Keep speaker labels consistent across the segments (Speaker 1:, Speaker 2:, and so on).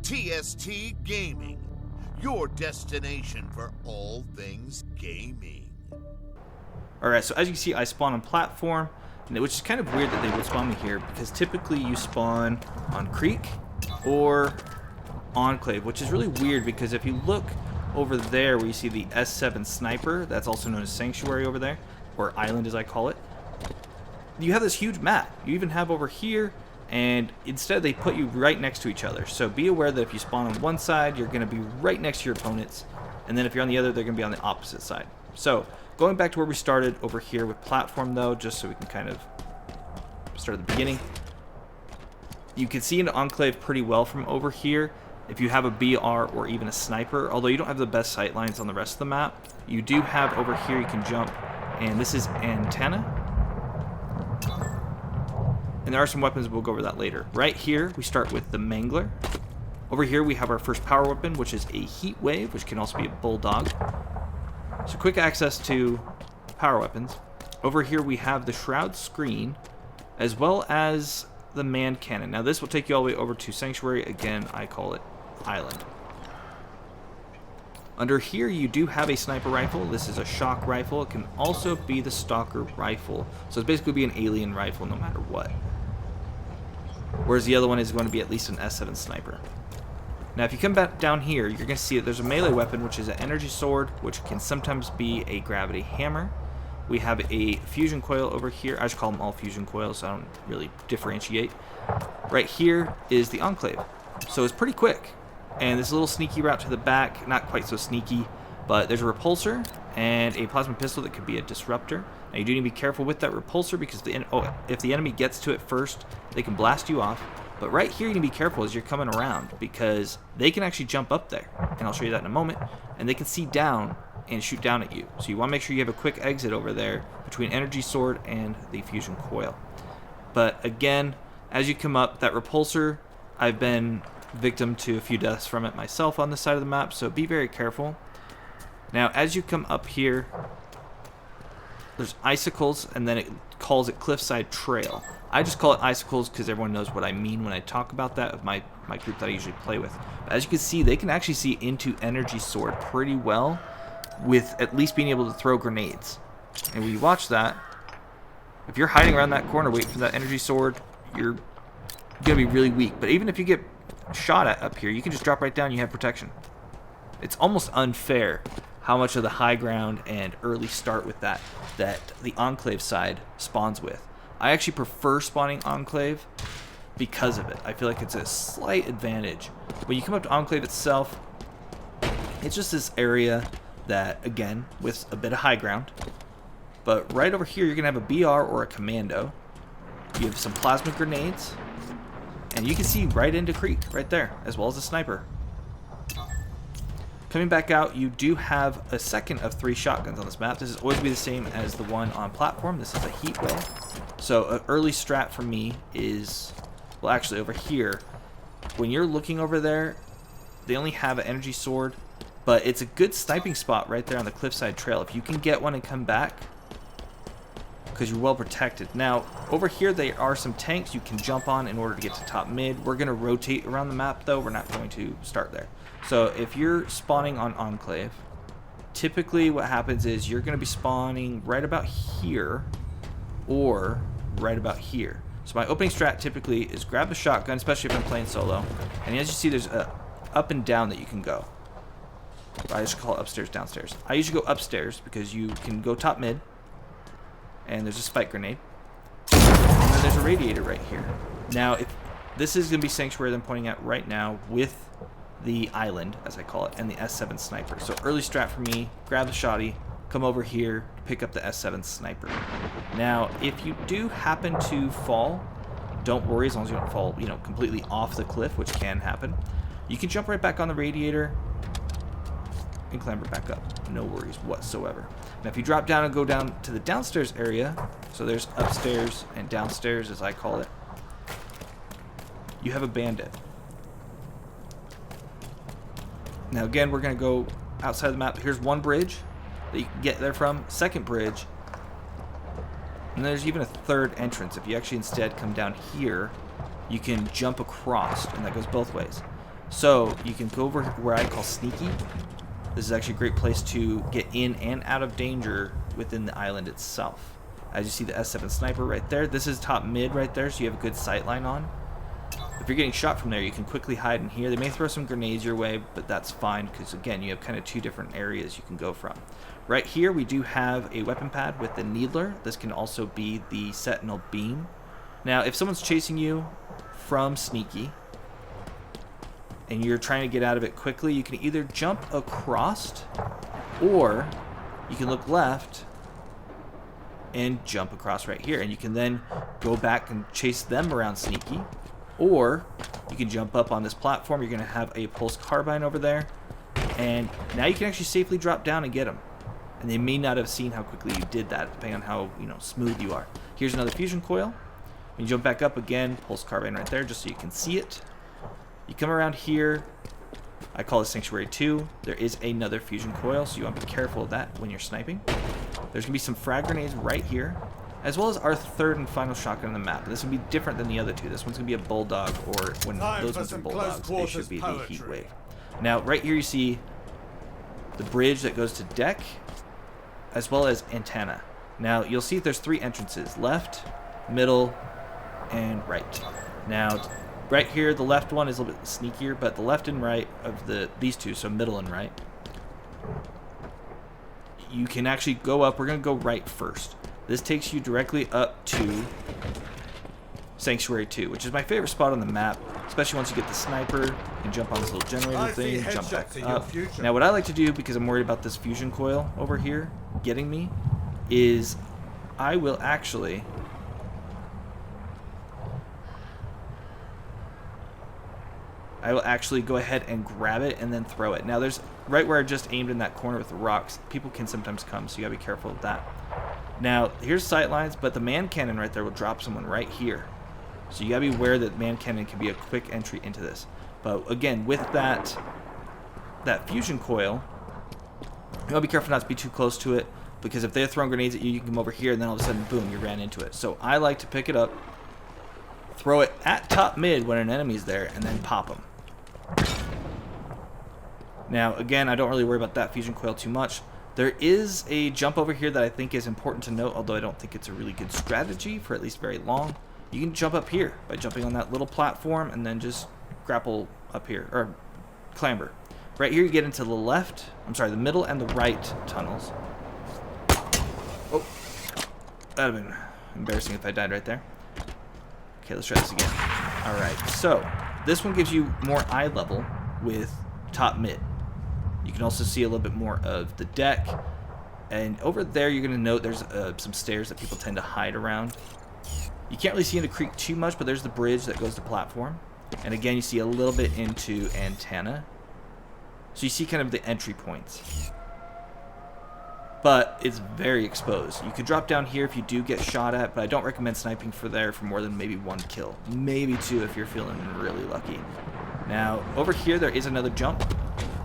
Speaker 1: TST Gaming, your destination for all things gaming.
Speaker 2: Alright, so as you can see, I spawn on platform, which is kind of weird that they would spawn me here, because typically you spawn on Creek or Enclave, which is really weird because if you look over there where you see the S7 Sniper, that's also known as Sanctuary over there, or Island as I call it, you have this huge map. You even have over here, and instead they put you right next to each other. So be aware that if you spawn on one side, you're going to be right next to your opponents, and then if you're on the other, they're going to be on the opposite side. So going back to where we started over here with platform though, just so we can kind of start at the beginning. You can see an Enclave pretty well from over here if you have a BR or even a sniper, although you don't have the best sight lines on the rest of the map. You do have over here, you can jump, and this is Antenna. And there are some weapons, we'll go over that later. Right here, we start with the Mangler. Over here, we have our first power weapon, which is a Heat Wave, which can also be a Bulldog. So quick access to power weapons. Over here, we have the Shroud Screen, as well as the Man Cannon. Now, this will take you all the way over to Sanctuary. Again, I call it Island. Under here, you do have a sniper rifle. This is a shock rifle. It can also be the Stalker rifle. So it's basically be an alien rifle no matter what. Whereas the other one is going to be at least an S7 sniper. Now if you come back down here, you're going to see that there's a melee weapon, which is an energy sword, which can sometimes be a gravity hammer. We have a fusion coil over here. I just call them all fusion coils, so I don't really differentiate. Right here is the Enclave. So it's pretty quick. And this little sneaky route to the back, not quite so sneaky, but there's a repulsor and a plasma pistol that could be a disruptor. Now you do need to be careful with that repulsor because if the enemy gets to it first, they can blast you off. But right here you need to be careful as you're coming around because they can actually jump up there, and I'll show you that in a moment, and they can see down and shoot down at you. So you want to make sure you have a quick exit over there between energy sword and the fusion coil. But again, as you come up, that repulsor, I've been victim to a few deaths from it myself on this side of the map, so be very careful. Now as you come up here, there's icicles, and then it calls it Cliffside Trail. I just call it icicles because everyone knows what I mean when I talk about that with my group that I usually play with. But as you can see, they can actually see into energy sword pretty well with at least being able to throw grenades. And when you watch that, if you're hiding around that corner waiting for that energy sword, you're going to be really weak. But even if you get shot at up here, you can just drop right down, you have protection. It's almost unfair how much of the high ground and early start with that the Enclave side spawns with. I actually prefer spawning Enclave because of it. I feel like it's a slight advantage. When you come up to Enclave itself, it's just this area that, again, with a bit of high ground. But right over here, you're going to have a BR or a Commando. You have some plasma grenades. And you can see right into Creek, right there, as well as a sniper. Coming back out, you do have a second of 3 shotguns on this map. This is always be the same as the one on platform. This is a Heat Wave. So an early strat for me is, well actually over here, when you're looking over there, they only have an energy sword, but it's a good sniping spot right there on the Cliffside Trail. If you can get one and come back, because you're well protected. Now, over here there are some tanks you can jump on in order to get to top mid. We're going to rotate around the map though. We're not going to start there. So if you're spawning on Enclave, typically what happens is you're going to be spawning right about here or right about here. So my opening strat typically is grab the shotgun, especially if I'm playing solo. And as you see, there's a up and down that you can go. I just call it upstairs, downstairs. I usually go upstairs because you can go top mid. And there's a spike grenade. And then there's a radiator right here. Now, if this is going to be Sanctuary that I'm pointing at right now with the Island, as I call it, and the S7 Sniper. So early strat for me, grab the shotty, come over here, pick up the S7 Sniper. Now, if you do happen to fall, don't worry as long as you don't fall, completely off the cliff, which can happen. You can jump right back on the radiator and clamber back up. No worries whatsoever. Now, if you drop down and go down to the downstairs area, so there's upstairs and downstairs, as I call it, you have a bandit. Now, again, we're going to go outside the map. Here's one bridge that you can get there from. Second bridge. And there's even a third entrance. If you actually instead come down here, you can jump across, and that goes both ways. So you can go over where I call sneaky. This is actually a great place to get in and out of danger within the island itself. As you see the S7 sniper right there, this is top mid right there, so you have a good sight line on. If you're getting shot from there, you can quickly hide in here. They may throw some grenades your way, but that's fine because, again, you have kind of two different areas you can go from. Right here, we do have a weapon pad with the needler. This can also be the sentinel beam. Now, if someone's chasing you from sneaky and you're trying to get out of it quickly, you can either jump across or you can look left and jump across right here. And you can then go back and chase them around sneaky. Or you can jump up on this platform. You're going to have a pulse carbine over there. And now you can actually safely drop down and get them. And they may not have seen how quickly you did that, depending on how smooth you are. Here's another fusion coil. When you jump back up again, pulse carbine right there, just so you can see it. You come around here. I call it Sanctuary 2. There is another fusion coil, so you want to be careful of that when you're sniping. There's going to be some frag grenades right here, as well as our third and final shotgun on the map. This will be different than the other two. This one's going to be a bulldog, or when those ones are bulldogs, they should be the heat wave. Now, right here you see the bridge that goes to deck, as well as antenna. Now, you'll see there's 3 entrances: left, middle, and right. Now, right here, the left one is a little bit sneakier, but the left and right of these two, so middle and right, you can actually go up. We're going to go right first. This takes you directly up to Sanctuary 2, which is my favorite spot on the map, especially once you get the sniper. You can jump on this little generator thing, jump back up. Now, what I like to do, because I'm worried about this fusion coil over here getting me, is I will actually go ahead and grab it and then throw it. Now, there's right where I just aimed in that corner with the rocks. People can sometimes come, so you gotta be careful of that. Now, here's sight lines, but the man cannon right there will drop someone right here. So you gotta be aware that man cannon can be a quick entry into this. But again, with that fusion coil, you gotta be careful not to be too close to it, because if they're throwing grenades at you, you can come over here, and then all of a sudden, boom, you ran into it. So I like to pick it up, throw it at top mid when an enemy's there, and then pop them. Now, again, I don't really worry about that fusion coil too much. There is a jump over here that I think is important to note, although I don't think it's a really good strategy for at least very long. You can jump up here by jumping on that little platform and then just grapple up here, or clamber. Right here you get into the the middle and the right tunnels. Oh, that would have been embarrassing if I died right there. Okay, let's try this again. Alright, so this one gives you more eye level with top mid. You can also see a little bit more of the deck. And over there, you're going to note there's some stairs that people tend to hide around. You can't really see into creek too much, but there's the bridge that goes to platform. And again, you see a little bit into antenna. So you see kind of the entry points. But it's very exposed. You could drop down here if you do get shot at, but I don't recommend sniping for more than maybe 1 kill. Maybe 2 if you're feeling really lucky. Now, over here, there is another jump.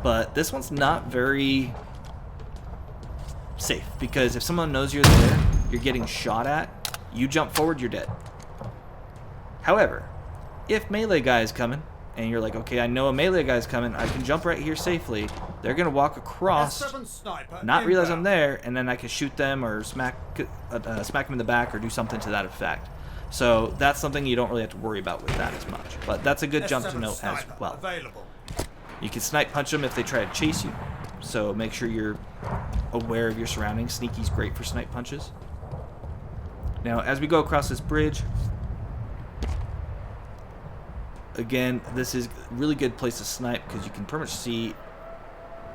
Speaker 2: But this one's not very safe, because if someone knows you're there, you're getting shot at, you jump forward, you're dead. However, if melee guy is coming, and you're like, okay, I know a melee guy is coming, I can jump right here safely, they're going to walk across, not realize I'm there, and then I can shoot them or smack them in the back or do something to that effect. So that's something you don't really have to worry about with that as much. But that's a good jump to note as well. You can snipe punch them if they try to chase you, so make sure you're aware of your surroundings. Sneaky's great for snipe punches. Now, as we go across this bridge, again, this is a really good place to snipe because you can pretty much see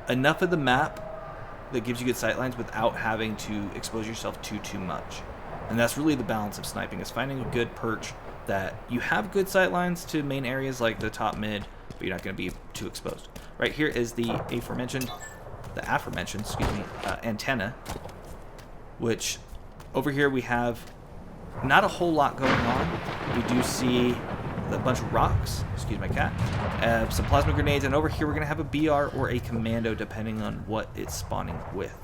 Speaker 2: enough of the map that gives you good sight lines without having to expose yourself too much. And that's really the balance of sniping, is finding a good perch that you have good sight lines to main areas like the top mid, but you're not going to be too exposed. Right here is the aforementioned antenna, which over here we have not a whole lot going on. We do see a bunch of rocks, excuse my cat, some plasma grenades, and over here we're going to have a BR or a commando depending on what it's spawning with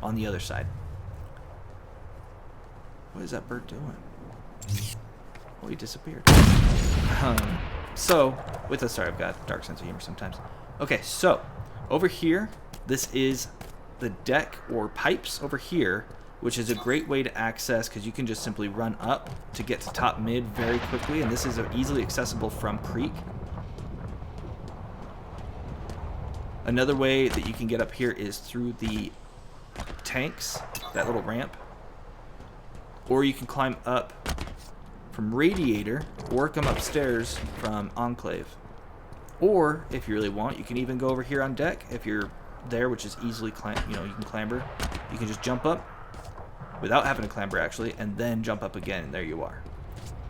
Speaker 2: on the other side. What is that bird doing? Oh, he disappeared. So, sorry, I've got a dark sense of humor sometimes. Okay, so over here, this is the deck or pipes over here, which is a great way to access because you can just simply run up to get to top mid very quickly, and this is easily accessible from creek. Another way that you can get up here is through the tanks, that little ramp, or you can climb up from Radiator or come upstairs from Enclave. Or if you really want, you can even go over here on deck if you're there, which is easily you can clamber. You can just jump up without having to clamber actually, and then jump up again, and there you are.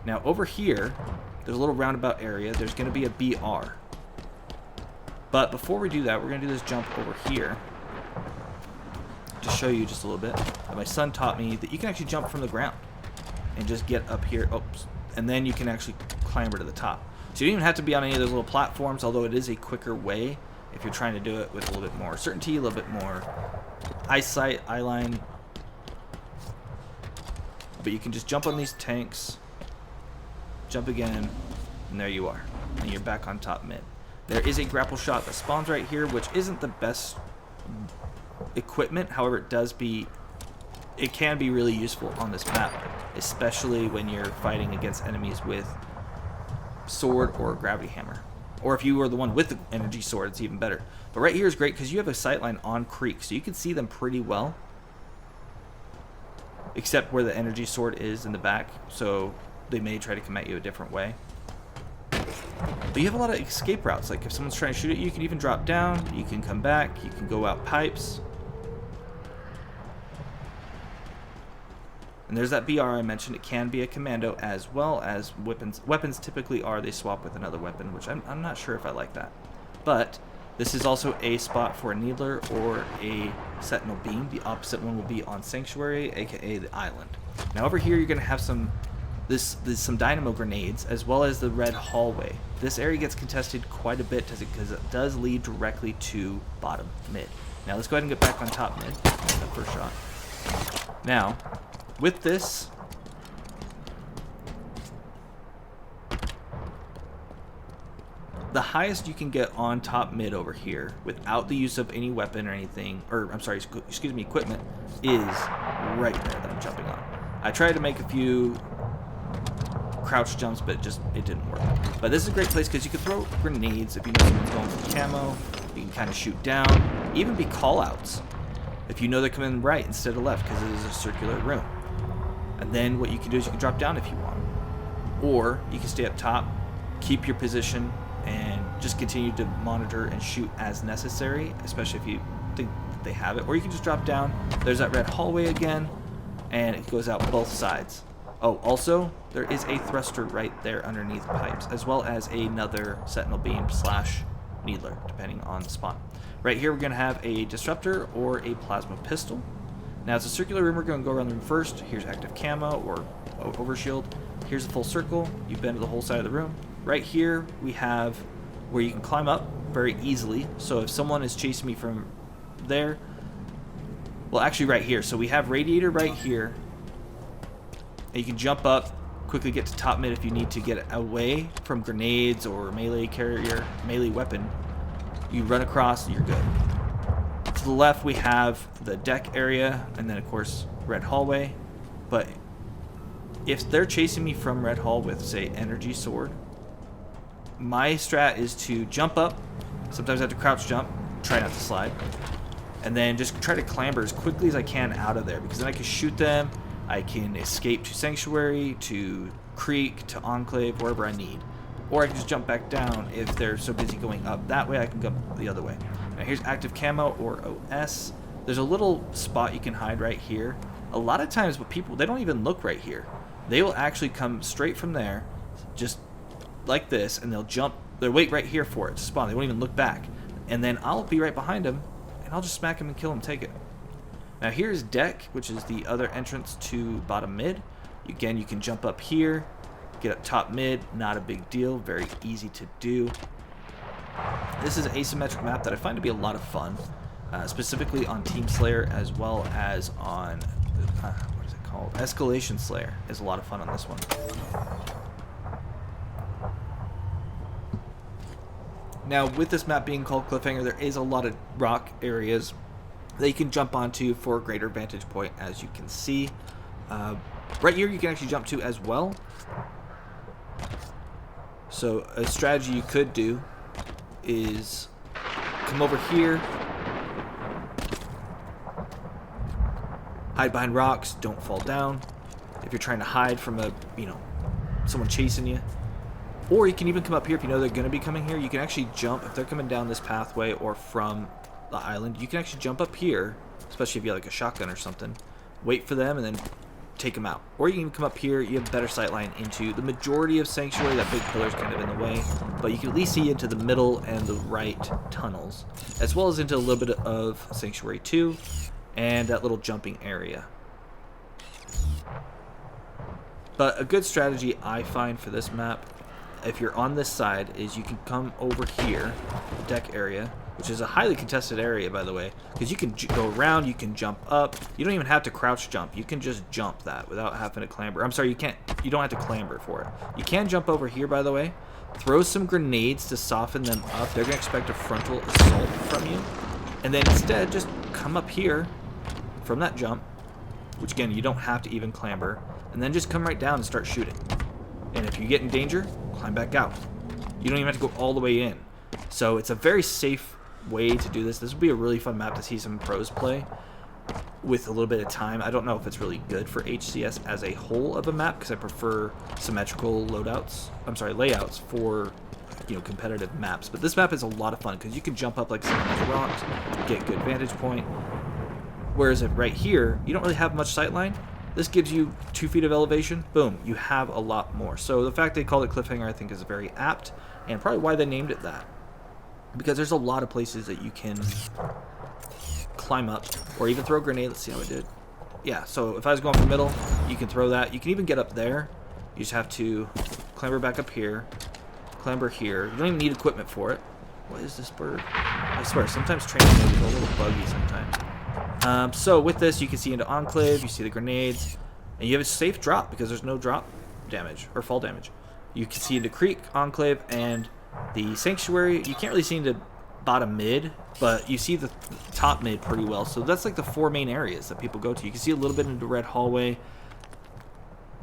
Speaker 2: Now over here, there's a little roundabout area. There's going to be a BR. But before we do that, we're going to do this jump over here to show you just a little bit. My son taught me that you can actually jump from the ground and just get up here, and then you can actually clamber to the top. So you don't even have to be on any of those little platforms, although it is a quicker way if you're trying to do it with a little bit more certainty, a little bit more eyesight, eyeline. But you can just jump on these tanks, jump again, and there you are. And you're back on top mid. There is a grapple shot that spawns right here, which isn't the best equipment. However, it can be really useful on this map, especially when you're fighting against enemies with sword or gravity hammer. Or if you are the one with the energy sword, it's even better. But right here is great because you have a sightline on creek, so you can see them pretty well. Except where the energy sword is in the back, so they may try to come at you a different way. But you have a lot of escape routes. Like if someone's trying to shoot at you, you can even drop down, you can come back, you can go out pipes. And there's that BR I mentioned. It can be a commando as well as weapons. Weapons typically are, they swap with another weapon, which I'm not sure if I like that. But this is also a spot for a needler or a sentinel beam. The opposite one will be on Sanctuary, aka the island. Now over here you're going to have some dynamo grenades as well as the red hallway. This area gets contested quite a bit because it does lead directly to bottom mid. Now let's go ahead and get back on top mid. That first shot. Now with this, the highest you can get on top mid over here without the use of any weapon or anything, or I'm sorry, excuse me, equipment, is right there that I'm jumping on. I tried to make a few crouch jumps, but it didn't work. But this is a great place because you can throw grenades if you know someone's going for camo. You can kind of shoot down, even be call-outs if you know they're coming right instead of left because it is a circular room. And then what you can do is you can drop down if you want, or you can stay up top, keep your position, and just continue to monitor and shoot as necessary, especially if you think that they have it. Or you can just drop down. There's that red hallway again, and it goes out both sides. Oh, also, there is a thruster right there underneath pipes, as well as another sentinel beam / needler, depending on the spawn. Right here, we're going to have a disruptor or a plasma pistol. Now, it's a circular room. We're going to go around the room first. Here's active camo or overshield. Here's the full circle. You bend to the whole side of the room. Right here, we have where you can climb up very easily. So if someone is chasing me from there, well, actually right here. So we have radiator right here. And you can jump up, quickly get to top mid if you need to get away from grenades or melee weapon. You run across, you're good. To the left, we have the deck area, and then, of course, red hallway. But if they're chasing me from red hall with, say, energy sword, my strat is to jump up. Sometimes I have to crouch jump, try not to slide, and then just try to clamber as quickly as I can out of there, because then I can shoot them. I can escape to Sanctuary, to Creek, to Enclave, wherever I need. Or I can just jump back down if they're so busy going up that way. I can go the other way. Now here's active camo or OS. There's a little spot you can hide right here. A lot of times what people, they don't even look right here. They will actually come straight from there, just like this, and they'll wait right here for it to spawn. They won't even look back. And then I'll be right behind them, and I'll just smack him and kill him, take it. Now here's deck, which is the other entrance to bottom mid. Again, you can jump up here, get up top mid, not a big deal, very easy to do. This is an asymmetric map that I find to be a lot of fun, specifically on Team Slayer as well as on, what is it called? Escalation Slayer is a lot of fun on this one. Now, with this map being called Cliffhanger, there is a lot of rock areas that you can jump onto for a greater vantage point, as you can see. Right here, you can actually jump to as well. So a strategy you could do is come over here, hide behind rocks, don't fall down. If you're trying to hide from someone chasing you. Or you can even come up here if you know they're going to be coming here. You can actually jump if they're coming down this pathway or from the island. You can actually jump up here, especially if you have like a shotgun or something. Wait for them and then take them out. Or you can come up here. You have better sightline into the majority of Sanctuary. That big pillar is kind of in the way. But you can at least see into the middle and the right tunnels, as well as into a little bit of Sanctuary 2 and that little jumping area. But a good strategy I find for this map, if you're on this side, is you can come over here, the deck area, which is a highly contested area, by the way, because you can go around, you can jump up. You don't even have to crouch jump. You can just jump that without having to clamber. I'm sorry, you can't. You don't have to clamber for it. You can jump over here, by the way. Throw some grenades to soften them up. They're going to expect a frontal assault from you. And then instead, just come up here from that jump, which again, you don't have to even clamber, and then just come right down and start shooting. And if you get in danger, climb back out. You don't even have to go all the way in. So it's a very safe way to do this. This would be a really fun map to see some pros play with a little bit of time. I don't know if it's really good for HCS as a whole of a map, because I prefer symmetrical layouts for competitive maps. But this map is a lot of fun because you can jump up like some of these rocks, get good vantage point. Whereas right here, you don't really have much sightline. This gives you 2 feet of elevation. Boom, you have a lot more. So the fact they called it Cliffhanger, I think, is very apt, and probably why they named it that. Because there's a lot of places that you can climb up, or even throw a grenade. Let's see how I did. Yeah, so if I was going for the middle, you can throw that. You can even get up there. You just have to clamber back up here, clamber here. You don't even need equipment for it. What is this bird? I swear, sometimes training is a little buggy sometimes. So with this, you can see into Enclave, you see the grenades, and you have a safe drop because there's no drop damage or fall damage. You can see into Creek, Enclave, and the Sanctuary. You can't really see into bottom mid, but you see the top mid pretty well. So that's like the 4 main areas that people go to. You can see a little bit into Red Hallway,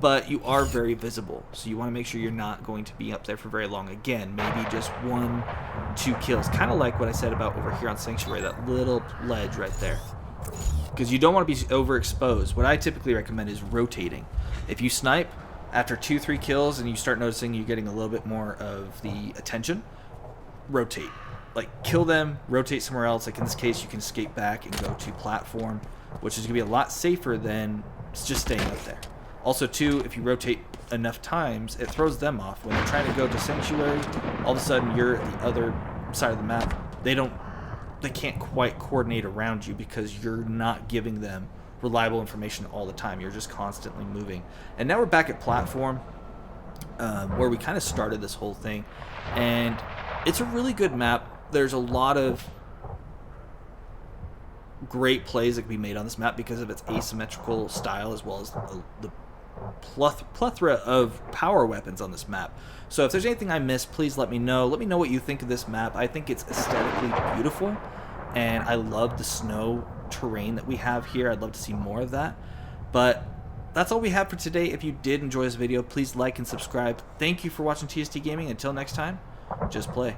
Speaker 2: but you are very visible. So you want to make sure you're not going to be up there for very long. Again, maybe just 1-2 kills. Kind of like what I said about over here on Sanctuary, that little ledge right there. Because you don't want to be overexposed. What I typically recommend is rotating. If you snipe after 2-3 kills and you start noticing you're getting a little bit more of the attention, rotate. Like, kill them, rotate somewhere else. Like in this case, you can escape back and go to platform, which is going to be a lot safer than just staying up there. Also, too, if you rotate enough times, it throws them off. When they're trying to go to Sanctuary, all of a sudden you're at the other side of the map. They can't quite coordinate around you because you're not giving them reliable information all the time. You're just constantly moving. And now we're back at platform, where we kind of started this whole thing. And it's a really good map. There's a lot of great plays that can be made on this map because of its asymmetrical style, as well as the plethora of power weapons on this map. So if there's anything I missed, please let me know. Let me know what you think of this map. I think it's aesthetically beautiful, and I love the snow terrain that we have here. I'd love to see more of that. But that's all we have for today. If you did enjoy this video, please like and subscribe. Thank you for watching TST Gaming. Until next time, just play.